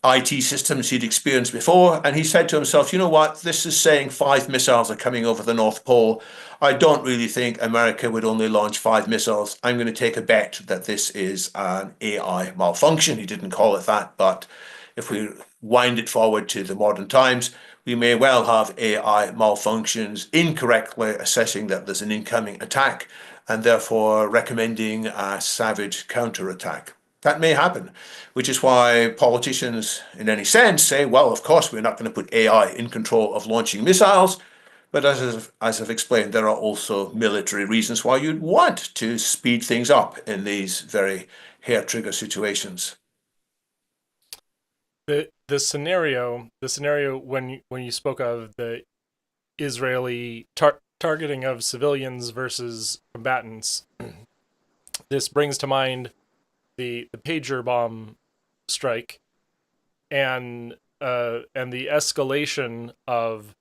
IT systems he'd experienced before, and he said to himself, you know what, this is saying 5 missiles are coming over the North Pole. I don't really think America would only launch 5 missiles. I'm going to take a bet that this is an AI malfunction. He didn't call it that, but if we wind it forward to the modern times, we may well have AI malfunctions incorrectly assessing that there's an incoming attack and therefore recommending a savage counterattack. That may happen, which is why politicians, in any sense, say, well, of course, we're not going to put AI in control of launching missiles. But as I've explained, there are also military reasons why you'd want to speed things up in these very hair-trigger situations. The scenario when you spoke of the Israeli targeting of civilians versus combatants, this brings to mind the pager bomb strike and the escalation of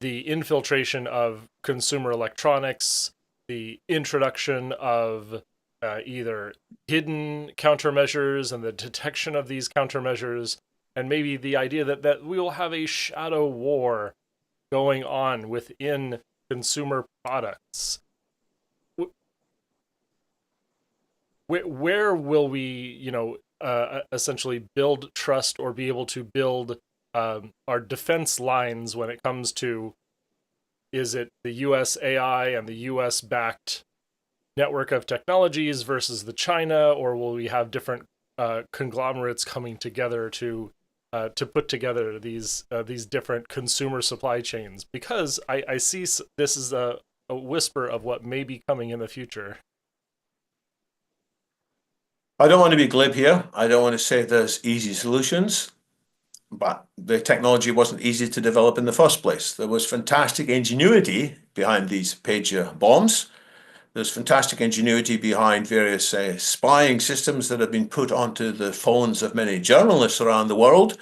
the infiltration of consumer electronics, the introduction of either hidden countermeasures and the detection of these countermeasures, and maybe the idea that we will have a shadow war going on within consumer products. Where will we, essentially build trust or be able to build our defense lines when it comes to, is it the US AI and the US backed network of technologies versus the China, or will we have different conglomerates coming together to put together these different consumer supply chains? Because I see this is a whisper of what may be coming in the future. I don't want to be glib here. I don't want to say there's easy solutions, but the technology wasn't easy to develop in the first place. There was fantastic ingenuity behind these pager bombs. There's fantastic ingenuity behind various spying systems that have been put onto the phones of many journalists around the world.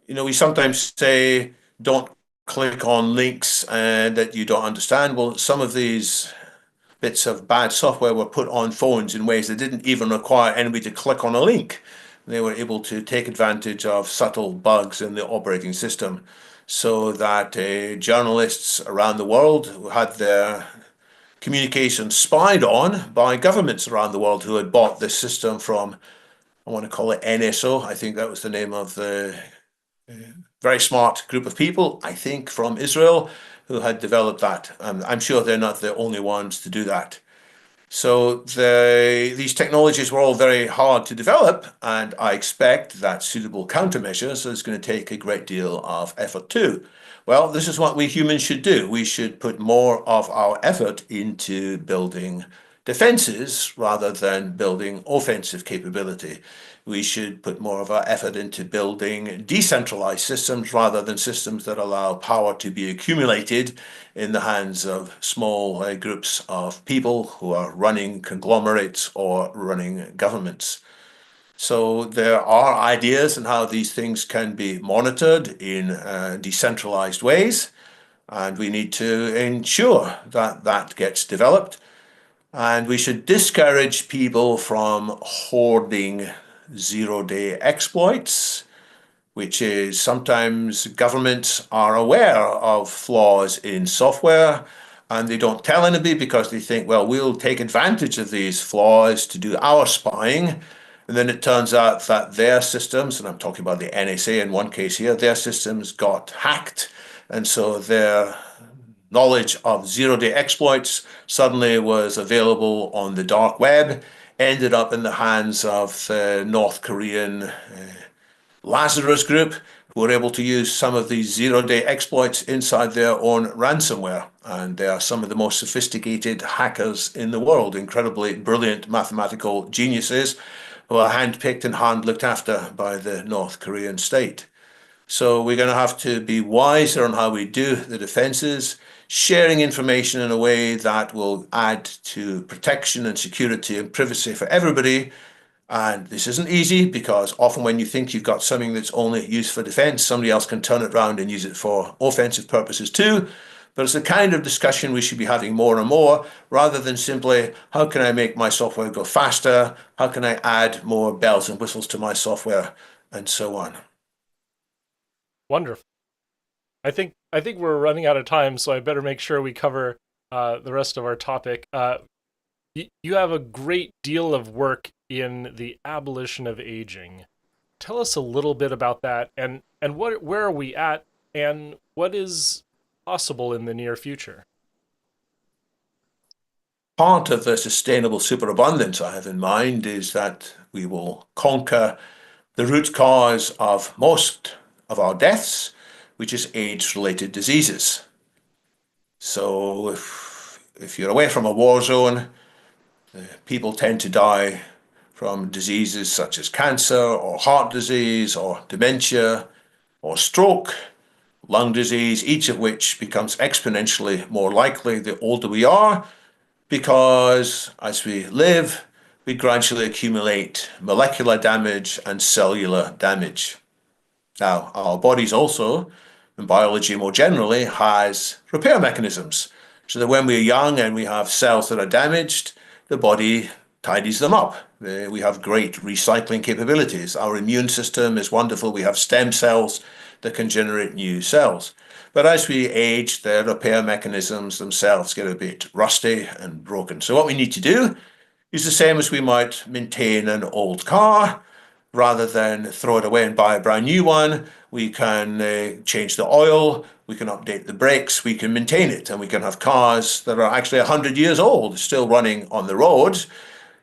We sometimes say, don't click on links that you don't understand. Well, some of these bits of bad software were put on phones in ways that didn't even require anybody to click on a link. They were able to take advantage of subtle bugs in the operating system so that journalists around the world had their communications spied on by governments around the world who had bought this system from, I want to call it NSO. I think that was the name of the very smart group of people, I think, from Israel, who had developed that. I'm sure they're not the only ones to do that. So these technologies were all very hard to develop, and I expect that suitable countermeasures is going to take a great deal of effort too. Well, this is what we humans should do. We should put more of our effort into building defenses rather than building offensive capability. We should put more of our effort into building decentralized systems rather than systems that allow power to be accumulated in the hands of small groups of people who are running conglomerates or running governments. So there are ideas on how these things can be monitored in decentralized ways, and we need to ensure that that gets developed. And we should discourage people from hoarding zero-day exploits, which is sometimes governments are aware of flaws in software and they don't tell anybody because they think, well, we'll take advantage of these flaws to do our spying. And then it turns out that their systems, and I'm talking about the NSA in one case here, their systems got hacked. And so their knowledge of zero-day exploits suddenly was available on the dark web, ended up in the hands of the North Korean Lazarus Group, who were able to use some of these zero-day exploits inside their own ransomware. And they are some of the most sophisticated hackers in the world, incredibly brilliant mathematical geniuses who are handpicked and hand-looked after by the North Korean state. So we're going to have to be wiser on how we do the defenses, sharing information in a way that will add to protection and security and privacy for everybody. And this isn't easy because often when you think you've got something that's only used for defense, somebody else can turn it around and use it for offensive purposes too. But it's the kind of discussion we should be having more and more, rather than simply, how can I make my software go faster? How can I add more bells and whistles to my software? And so on. Wonderful. I think we're running out of time, so I better make sure we cover the rest of our topic. You have a great deal of work in the abolition of aging. Tell us a little bit about that, and where are we at, and what is possible in the near future? Part of the sustainable superabundance I have in mind is that we will conquer the root cause of most of our deaths, which is age-related diseases. So if you're away from a war zone, people tend to die from diseases such as cancer or heart disease or dementia or stroke, lung disease, each of which becomes exponentially more likely the older we are, because as we live, we gradually accumulate molecular damage and cellular damage. Now, our bodies also, and biology more generally, has repair mechanisms. So that when we're young and we have cells that are damaged, the body tidies them up. We have great recycling capabilities. Our immune system is wonderful. We have stem cells that can generate new cells. But as we age, the repair mechanisms themselves get a bit rusty and broken. So what we need to do is the same as we might maintain an old car. Rather than throw it away and buy a brand new one, we can change the oil, we can update the brakes, we can maintain it, and we can have cars that are actually 100 years old, still running on the roads,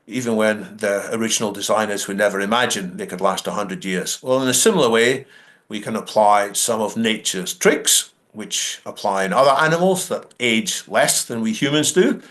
even when the original designers would never imagine they could last 100 years. Well, in a similar way, we can apply some of nature's tricks, which apply in other animals that age less than we humans do,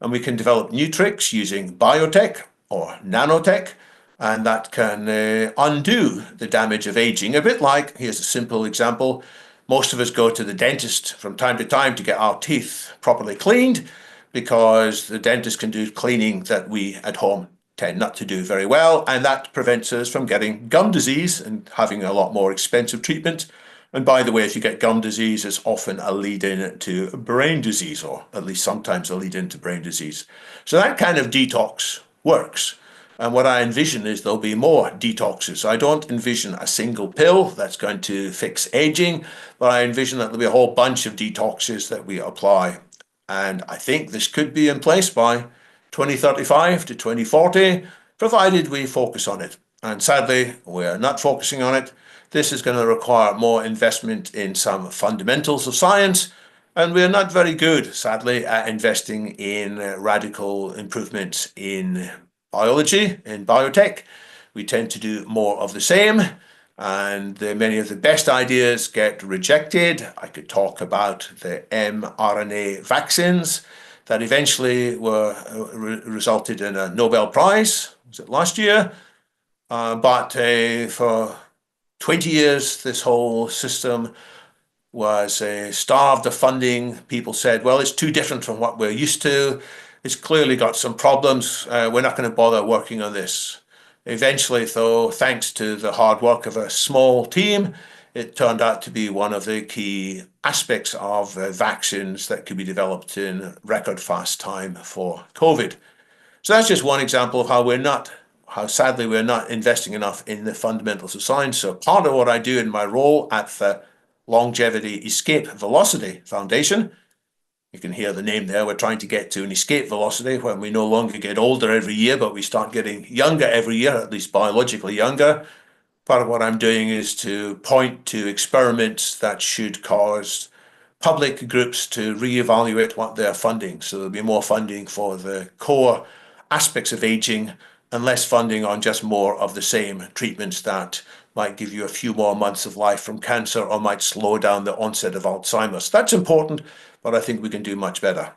and we can develop new tricks using biotech or nanotech, and that can undo the damage of aging. A bit like, here's a simple example, most of us go to the dentist from time to time to get our teeth properly cleaned because the dentist can do cleaning that we at home tend not to do very well, and that prevents us from getting gum disease and having a lot more expensive treatment. And by the way, if you get gum disease, it's often a lead-in to brain disease, or at least sometimes a lead-in to brain disease. So that kind of detox works. And what I envision is there'll be more detoxes. I don't envision a single pill that's going to fix aging, but I envision that there'll be a whole bunch of detoxes that we apply. And I think this could be in place by 2035 to 2040, provided we focus on it. And sadly, we're not focusing on it. This is going to require more investment in some fundamentals of science, and we're not very good, sadly, at investing in radical improvements in biology, in biotech. We tend to do more of the same, and many of the best ideas get rejected. I could talk about the mRNA vaccines that eventually resulted in a Nobel Prize. Was it last year? But for 20 years, this whole system was starved of funding. People said, well, it's too different from what we're used to. It's clearly got some problems. We're not going to bother working on this. Eventually, though, thanks to the hard work of a small team, it turned out to be one of the key aspects of vaccines that could be developed in record fast time for COVID. So that's just one example of how sadly we're not investing enough in the fundamentals of science. So part of what I do in my role at the Longevity Escape Velocity Foundation, you can hear the name there, we're trying to get to an escape velocity when we no longer get older every year, but we start getting younger every year, at least biologically younger. Part of what I'm doing is to point to experiments that should cause public groups to reevaluate what they're funding. So there'll be more funding for the core aspects of aging and less funding on just more of the same treatments that might give you a few more months of life from cancer or might slow down the onset of Alzheimer's. That's important, but I think we can do much better.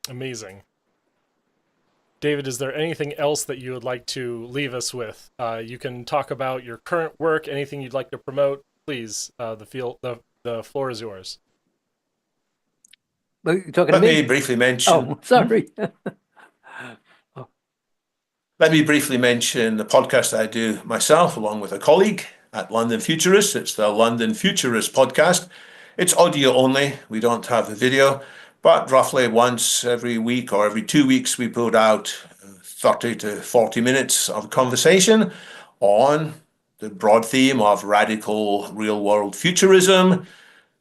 Amazing. David, is there anything else that you would like to leave us with? You can talk about your current work, anything you'd like to promote. Please, the floor is yours. Well, you're talking Let to me? me briefly mention. Oh, sorry. Let me briefly mention the podcast I do myself, along with a colleague at London Futurist. It's the London Futurist podcast. It's audio only. We don't have a video, but roughly once every week or every 2 weeks, we put out 30 to 40 minutes of conversation on the broad theme of radical real-world futurism.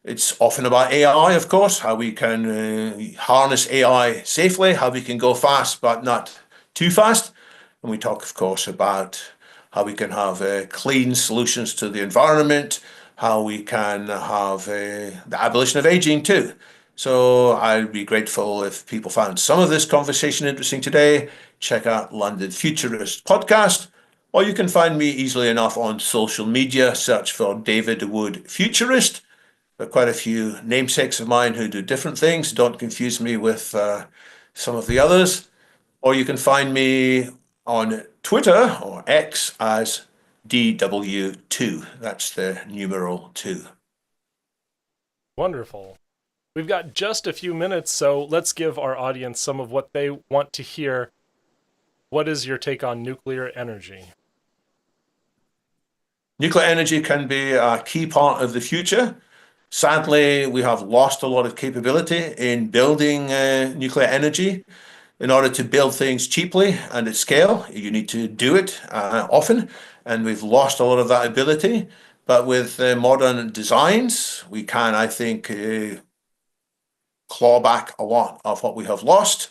It's often about AI, of course, how we can harness AI safely, how we can go fast but not too fast. And we talk, of course, about how we can have clean solutions to the environment, how we can have the abolition of aging too. So I'd be grateful if people found some of this conversation interesting today. Check out London Futurist podcast, or you can find me easily enough on social media. Search for David Wood Futurist. There are quite a few namesakes of mine who do different things. Don't confuse me with some of the others. Or you can find me on Twitter or X as DW2. That's the numeral 2. Wonderful. We've got just a few minutes, so let's give our audience some of what they want to hear. What is your take on nuclear energy? Nuclear energy can be a key part of the future. Sadly, we have lost a lot of capability in building nuclear energy. In order to build things cheaply and at scale, you need to do it often, and we've lost a lot of that ability. But with modern designs, we can, I think, claw back a lot of what we have lost.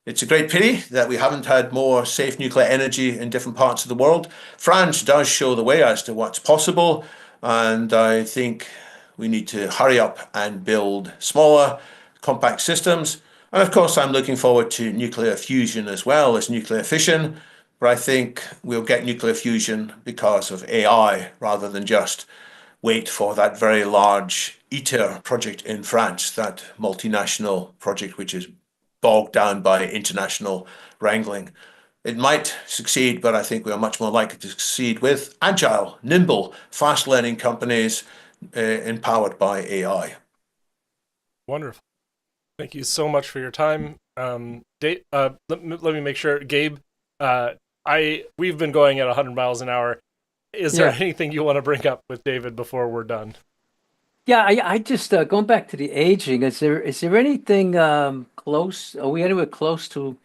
It's a great pity that we haven't had more safe nuclear energy in different parts of the world. France does show the way as to what's possible, and I think we need to hurry up and build smaller, compact systems. And of course, I'm looking forward to nuclear fusion as well as nuclear fission, but I think we'll get nuclear fusion because of AI rather than just wait for that very large ITER project in France, that multinational project which is bogged down by international wrangling. It might succeed, but I think we are much more likely to succeed with agile, nimble, fast learning companies empowered by AI. Wonderful. Thank you so much for your time. Dave, let me make sure, Gabe. We've been going at 100 miles an hour. Is there anything you want to bring up with David before we're done? Yeah, I just going back to the aging. Is there anything close? Are we anywhere close to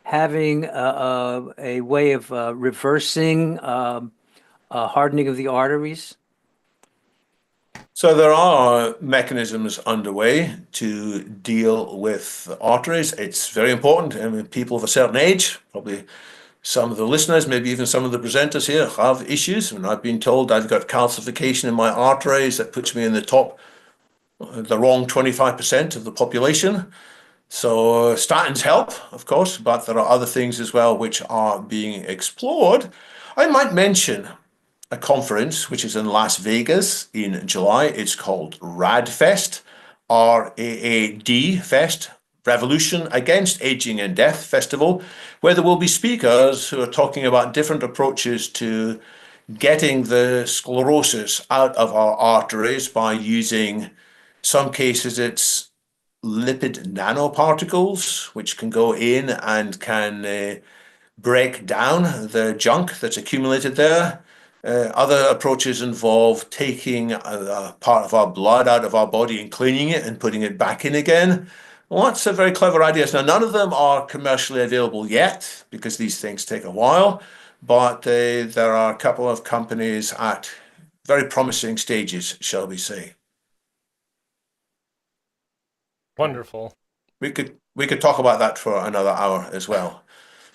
having a way of reversing hardening of the arteries? So there are mechanisms underway to deal with arteries. It's very important. I mean, people of a certain age, probably some of the listeners, maybe even some of the presenters here, have issues. And I've been told I've got calcification in my arteries that puts me in the wrong 25% of the population. So statins help, of course, but there are other things as well which are being explored. I might mention a conference which is in Las Vegas in July. It's called RAAD RAAD Fest, Revolution Against Aging and Death Festival, where there will be speakers who are talking about different approaches to getting the sclerosis out of our arteries by using, some cases it's lipid nanoparticles, which can go in and can break down the junk that's accumulated there. Other approaches involve taking a part of our blood out of our body and cleaning it and putting it back in again. Lots of very clever ideas. Now, none of them are commercially available yet because these things take a while, but there are a couple of companies at very promising stages, shall we say. Wonderful. We could talk about that for another hour as well.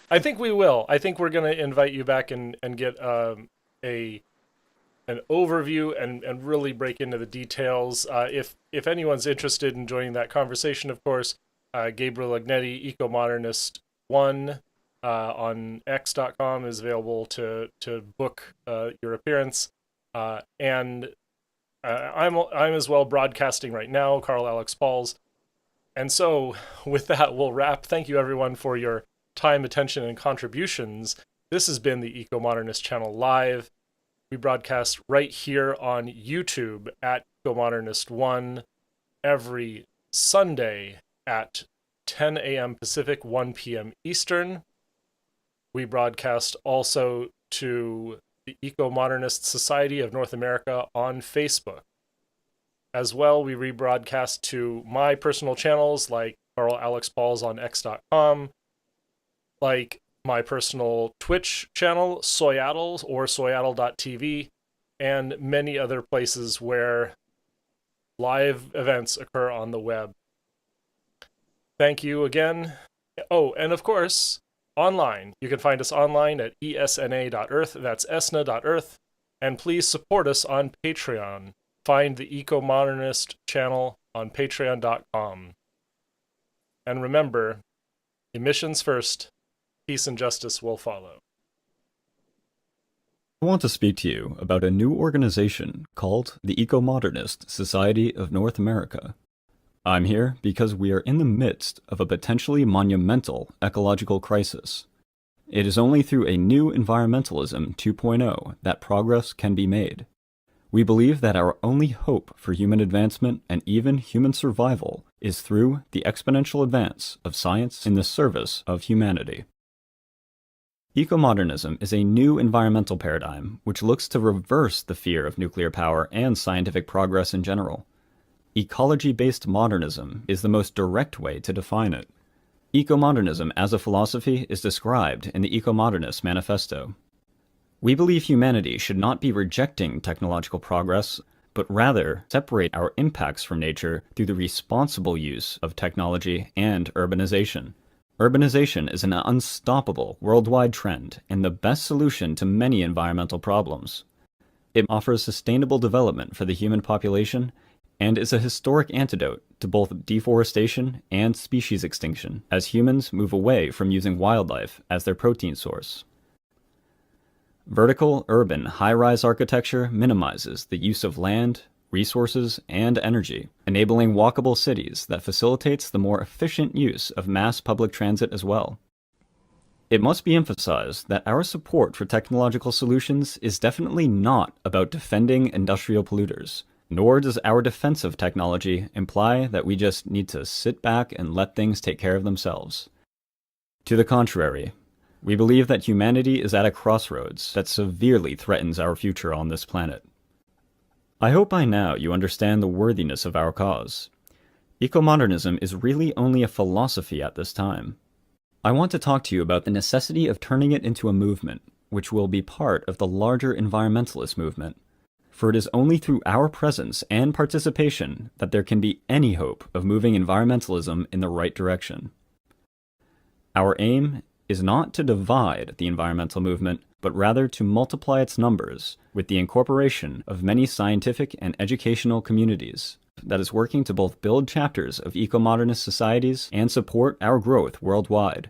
I think we will. I think we're going to invite you back and get an overview and really break into the details. If anyone's interested in joining that conversation, of course, Gabriel Agnetti, Ecomodernist1 on X.com is available to book your appearance. And I'm as well broadcasting right now, Carl Alex Pauls. And so with that, we'll wrap. Thank you, everyone, for your time, attention, and contributions. This has been the Ecomodernist Channel Live. We broadcast right here on YouTube at Ecomodernist1 every Sunday at 10 a.m. Pacific, 1 p.m. Eastern. We broadcast also to the Eco-Modernist Society of North America on Facebook. As well, we rebroadcast to my personal channels like Carl Alex Pauls on X.com, like my personal Twitch channel, Soyaddle or Soyaddle.tv, and many other places where live events occur on the web. Thank you again. Oh, and of course, online. You can find us online at ESNA.earth. That's ESNA.earth. And please support us on Patreon. Find the Eco-Modernist channel on patreon.com. And remember, emissions first, peace and justice will follow. I want to speak to you about a new organization called the Eco-Modernist Society of North America. I'm here because we are in the midst of a potentially monumental ecological crisis. It is only through a new environmentalism 2.0 that progress can be made. We believe that our only hope for human advancement and even human survival is through the exponential advance of science in the service of humanity. Ecomodernism is a new environmental paradigm which looks to reverse the fear of nuclear power and scientific progress in general. Ecology-based modernism is the most direct way to define it. Eco-modernism as a philosophy is described in the Eco-Modernist Manifesto. We believe humanity should not be rejecting technological progress, but rather separate our impacts from nature through the responsible use of technology and urbanization. Urbanization is an unstoppable worldwide trend and the best solution to many environmental problems. It offers sustainable development for the human population and is a historic antidote to both deforestation and species extinction as humans move away from using wildlife as their protein source. Vertical, urban, high-rise architecture minimizes the use of land, resources, and energy, enabling walkable cities that facilitates the more efficient use of mass public transit as well. It must be emphasized that our support for technological solutions is definitely not about defending industrial polluters, nor does our defense of technology imply that we just need to sit back and let things take care of themselves. To the contrary, we believe that humanity is at a crossroads that severely threatens our future on this planet. I hope by now you understand the worthiness of our cause. Eco-modernism is really only a philosophy at this time. I want to talk to you about the necessity of turning it into a movement, which will be part of the larger environmentalist movement. For it is only through our presence and participation that there can be any hope of moving environmentalism in the right direction. Our aim is not to divide the environmental movement, but rather to multiply its numbers with the incorporation of many scientific and educational communities that is working to both build chapters of eco-modernist societies and support our growth worldwide.